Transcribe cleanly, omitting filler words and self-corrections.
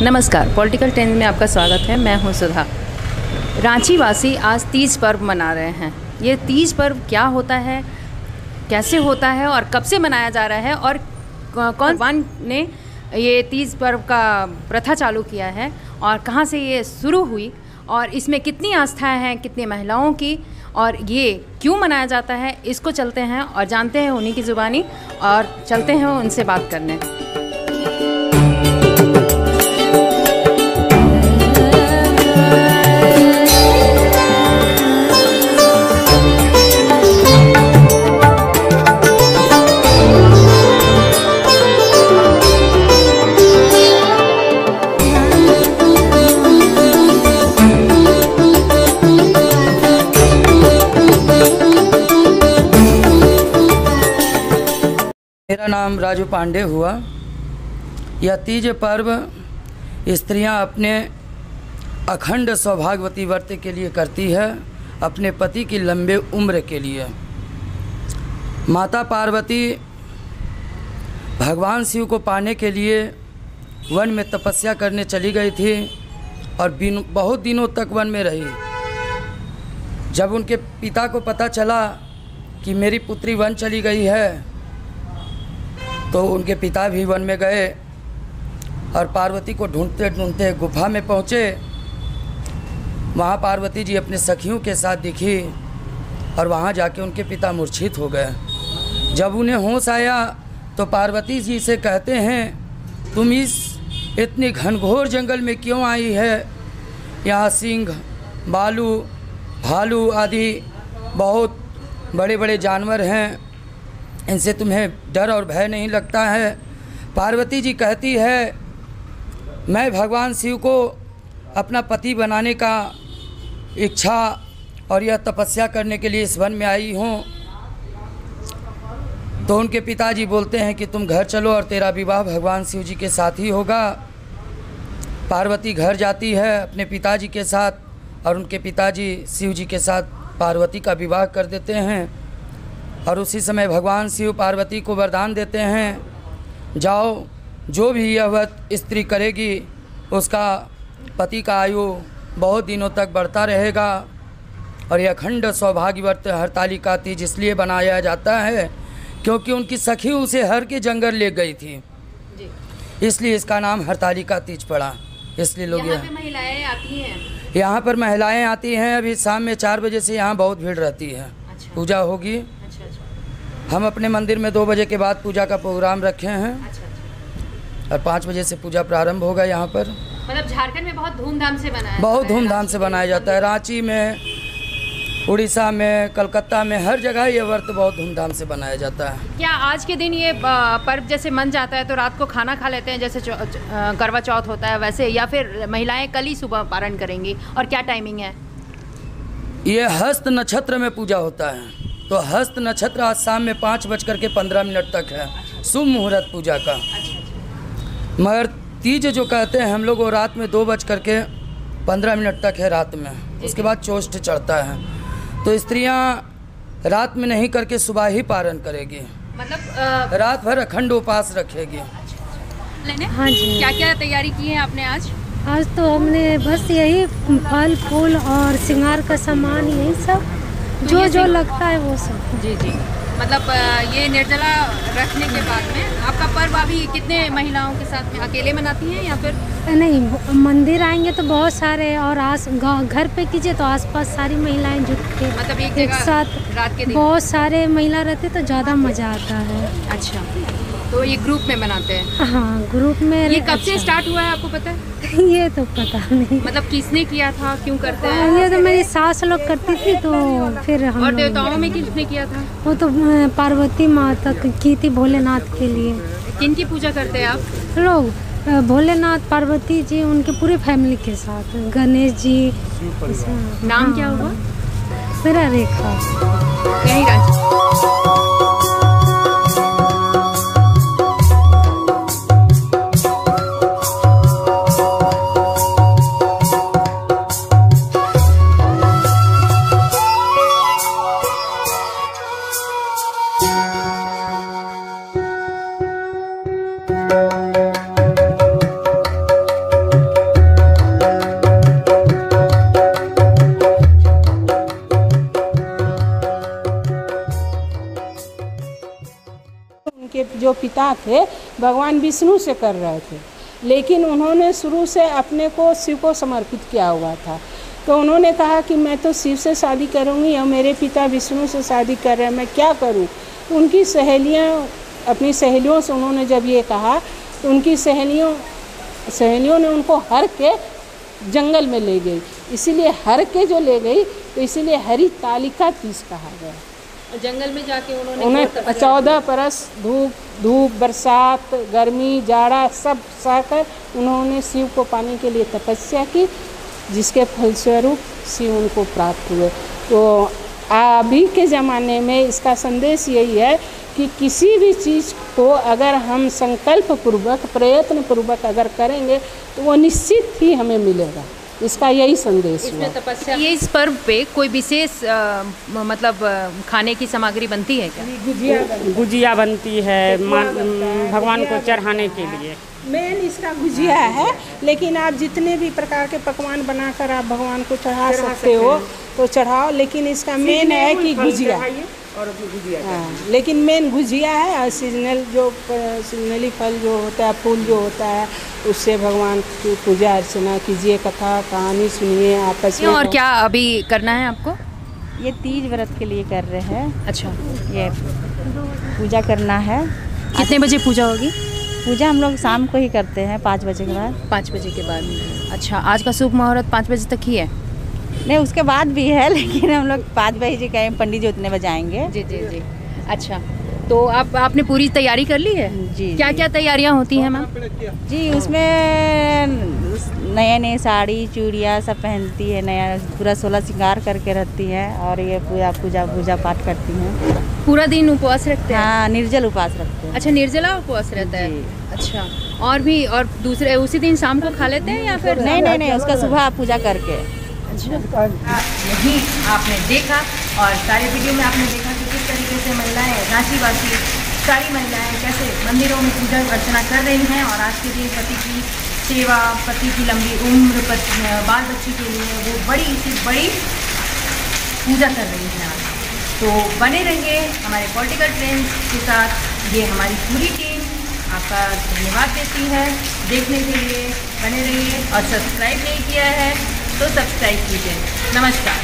नमस्कार, political trend में आपका स्वागत है। मैं हूं सुधा। रांची वासी आज तीज पर्व मना रहे हैं। ये तीज पर्व क्या होता है, कैसे होता है और कब से मनाया जा रहा है और कौन भगवान ने ये तीज पर्व का प्रथा चालू किया है और कहाँ से ये शुरू हुई और इसमें कितनी आस्थाएं हैं, कितनी महिलाओं की, और ये क्यों मनाया जाता है, इसको चलते हैं और जानते हैं उन्हीं की ज़ुबानी और चलते हैं उनसे बात करने। मेरा नाम राजू पांडे हुआ। यह तीज पर्व स्त्रियां अपने अखंड सौभाग्यवती व्रत के लिए करती है, अपने पति की लंबे उम्र के लिए। माता पार्वती भगवान शिव को पाने के लिए वन में तपस्या करने चली गई थी और बहुत दिनों तक वन में रही। जब उनके पिता को पता चला कि मेरी पुत्री वन चली गई है, तो उनके पिता भी वन में गए और पार्वती को ढूंढते ढूंढते गुफा में पहुँचे। वहाँ पार्वती जी अपने सखियों के साथ दिखी और वहाँ जाके उनके पिता मूर्छित हो गए। जब उन्हें होश आया तो पार्वती जी से कहते हैं, तुम इस इतने घनघोर जंगल में क्यों आई है? यहाँ सिंह, भालू आदि बहुत बड़े बड़े जानवर हैं, इनसे तुम्हें डर और भय नहीं लगता है? पार्वती जी कहती है, मैं भगवान शिव को अपना पति बनाने का इच्छा और यह तपस्या करने के लिए इस वन में आई हूँ। तो उनके पिताजी बोलते हैं कि तुम घर चलो और तेरा विवाह भगवान शिव जी के साथ ही होगा। पार्वती घर जाती है अपने पिताजी के साथ और उनके पिताजी शिव जी के साथ पार्वती का विवाह कर देते हैं। और उसी समय भगवान शिव पार्वती को वरदान देते हैं, जाओ, जो भी यह व्रत स्त्री करेगी उसका पति का आयु बहुत दिनों तक बढ़ता रहेगा। और यह अखंड सौभाग्य व्रत हरतालिका तीज इसलिए बनाया जाता है क्योंकि उनकी सखी उसे हर के जंगल ले गई थी, इसलिए इसका नाम हरतालिका तीज पड़ा। इसलिए लोग यहाँ महिलाएं आती हैं। यहाँ पर महिलाएं आती हैं। अभी शाम में 4 बजे से यहाँ बहुत भीड़ रहती है। अच्छा। पूजा होगी। हम अपने मंदिर में 2 बजे के बाद पूजा का प्रोग्राम रखे हैं। और 5 बजे से पूजा प्रारंभ होगा। यहाँ पर मतलब झारखंड में बहुत धूमधाम से बनाया जाता है। रांची में, उड़ीसा में, कलकत्ता में, हर जगह ये व्रत बहुत धूमधाम से बनाया जाता है। क्या आज के दिन ये पर्व जैसे मन जाता है तो रात को खाना खा लेते हैं, जैसे करवा चौथ होता है वैसे, या फिर महिलाएं कल ही सुबह पारण करेंगी? और क्या टाइमिंग है? ये हस्त नक्षत्र में पूजा होता है। तो हस्त नक्षत्र आज शाम में 5:15 तक है शुभ मुहूर्त पूजा का। मगर तीज जो कहते हैं हम लोग, वो रात में 2:15 तक है रात में। उसके बाद चोष्ठ चढ़ता है। तो स्त्रियां रात में नहीं करके सुबह ही पारण करेगी, मतलब रात भर अखंड उपास रखेगी। हाँ जी। क्या क्या तैयारी की है आपने आज? आज तो हमने बस यही फल फूल और श्रृंगार का सामान, यही सब जो लगता है वो सब। जी। मतलब ये निर्जला रखने के बाद में आपका पर्व अभी कितने महिलाओं के साथ में अकेले मनाती हैं या फिर? नहीं, मंदिर आएंगे तो बहुत सारे, और घर पे कीजिए तो आसपास सारी महिलाएं जुट के, मतलब एक साथ रात के दिन बहुत सारे महिला रहते तो ज़्यादा मज़ा आता है। अच्छा, तो ये ग्रुप में बनाते हैं? हाँ, ग्रुप में। ये कब से स्टार्ट हुआ है आपको पता है? ये तो पता नहीं, मतलब किसने किया था, क्यों करते हैं? ये तो मेरी सास लोग करती थी, तो फिर हम। और देवताओं में किसने किया था? वो तो पार्वती माता की थी, भोलेनाथ के लिए। किन की पूजा करते हैं आप लोग? भोलेनाथ, पार्वती जी, उनके पूरे फैमिली के साथ, गणेश जी। नाम क्या हुआ? मेरा रेखा। यही रांची। के जो पिता थे भगवान विष्णु से कर रहे थे, लेकिन उन्होंने शुरू से अपने को शिव को समर्पित किया हुआ था। तो उन्होंने कहा कि मैं तो शिव से शादी करूँगी और मेरे पिता विष्णु से शादी कर रहे हैं, मैं क्या करूँ। तो उनकी सहेलियाँ, अपनी सहेलियों से उन्होंने जब ये कहा तो उनकी सहेलियों ने उनको हर के जंगल में ले गई, इसीलिए हर के जो ले गई तो इसीलिए हरितालिका तीज कहा गया। जंगल में जाके उन्हें 14 बरस धूप बरसात गर्मी जाड़ा सब सहकर उन्होंने शिव को पाने के लिए तपस्या की, जिसके फलस्वरूप शिव उनको प्राप्त हुए। तो अभी के ज़माने में इसका संदेश यही है कि किसी भी चीज़ को अगर हम संकल्प पूर्वक प्रयत्न पूर्वक अगर करेंगे तो वो निश्चित ही हमें मिलेगा। इसका यही संदेश हुआ। तपस्या ये इस पर्व पे कोई विशेष मतलब खाने की सामग्री बनती है क्या? गुजिया बनती है भगवान को चढ़ाने के लिए। मेन इसका गुजिया है, लेकिन आप जितने भी प्रकार के पकवान बनाकर आप भगवान को चढ़ा सकते हो तो चढ़ाओ, लेकिन इसका मेन है कि गुजिया और गुजिया। हाँ, लेकिन मेन गुजिया है। और सीजनली फल जो होता है, फूल जो होता है, उससे भगवान की पूजा अर्चना कीजिए, कथा कहानी सुनिए आपस में। और क्या अभी करना है आपको? ये तीज व्रत के लिए कर रहे हैं। अच्छा, ये पूजा करना है। कितने बजे पूजा होगी? पूजा हम लोग शाम को ही करते हैं 5 बजे के बाद। 5 बजे के बाद। अच्छा, आज का शुभ मुहूर्त 5 बजे तक ही है? नहीं, उसके बाद भी है, लेकिन हम लोग 5 बजे कहें, पंडित जी उतने बजे आएंगे। जी जी जी। अच्छा, तो आपने पूरी तैयारी कर ली है? जी। क्या क्या तैयारियां होती हैं मैम? जी, उसमें नए नए साड़ी चूड़ियाँ सब पहनती है, नया पूरा 16 श्रृंगार करके रहती है, और ये पूजा पाठ करती हैं। पूरा दिन उपवास रखते हैं? हाँ, निर्जल उपवास रखते हैं। अच्छा, निर्जला उपवास रहता है। अच्छा, और दूसरे उसी दिन शाम को खा लेते हैं या फिर? नहीं, उसका सुबह पूजा करके। अच्छा, यही आपने देखा और सारे वीडियो में आपने देखा कि किस तरीके से महिलाएं, रांची वासी सारी महिलाएं कैसे मंदिरों में पूजा अर्चना कर रही हैं और आज के दिन पति की सेवा, पति की लंबी उम्र, बाल बच्ची के लिए वो बड़ी से बड़ी पूजा कर रही हैं आज। तो बने रहिए हमारे पॉलिटिकल ट्रेंड्स के साथ। ये हमारी पूरी टीम आपका धन्यवाद देती है देखने के लिए। बने रहिए और सब्सक्राइब नहीं किया है तो सब्सक्राइब कीजिए। नमस्कार।